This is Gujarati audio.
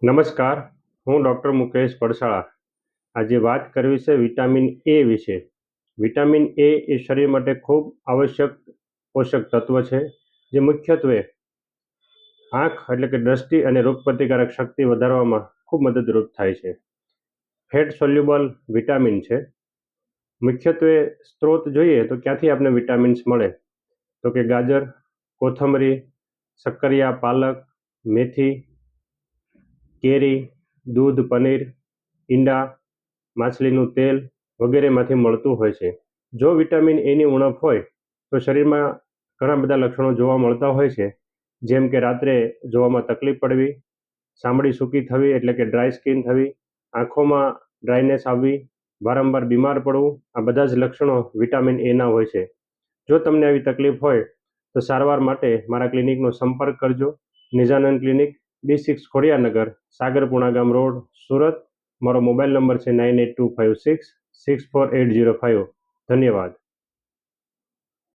નમસ્કાર, હું ડૉક્ટર મુકેશ પડસાળા. આજે વાત કરવી છે વિટામિન એ વિશે. વિટામિન એ શરીર માટે ખૂબ આવશ્યક પોષક તત્વ છે, જે મુખ્યત્વે આંખ એટલે કે દ્રષ્ટિ અને રોગપ્રતિકારક શક્તિ વધારવામાં ખૂબ મદદરૂપ થાય છે. ફેટ સોલ્યુબલ વિટામિન છે. મુખ્યત્વે સ્ત્રોત જોઈએ તો ક્યાંથી આપણે વિટામિન્સ મળે, તો કે ગાજર, કોથમરી, શક્કરિયા, પાલક, મેથી, કેરી, દૂધ, પનીર, ઈંડા, માછલીનું તેલ વગેરેમાંથી મળતું હોય છે. જો વિટામિન એની ઉણપ હોય તો શરીરમાં ઘણા બધા લક્ષણો જોવા મળતા હોય છે, જેમ કે રાત્રે જોવામાં તકલીફ પડવી, ચામડી સૂકી થવી એટલે કે ડ્રાય સ્કિન થવી, આંખોમાં ડ્રાયનેસ આવવી, વારંવાર બીમાર પડવું. આ બધા જ લક્ષણો વિટામિન એના હોય છે. જો તમને આવી તકલીફ હોય તો સારવાર માટે મારા ક્લિનિકનો સંપર્ક કરજો. નિજાનંદ ક્લિનિક, B6 ખોડિયારનગર, સાગરપુણા ગામ રોડ, સુરત. મારો મોબાઈલ નંબર છે 9825664805. ધન્યવાદ.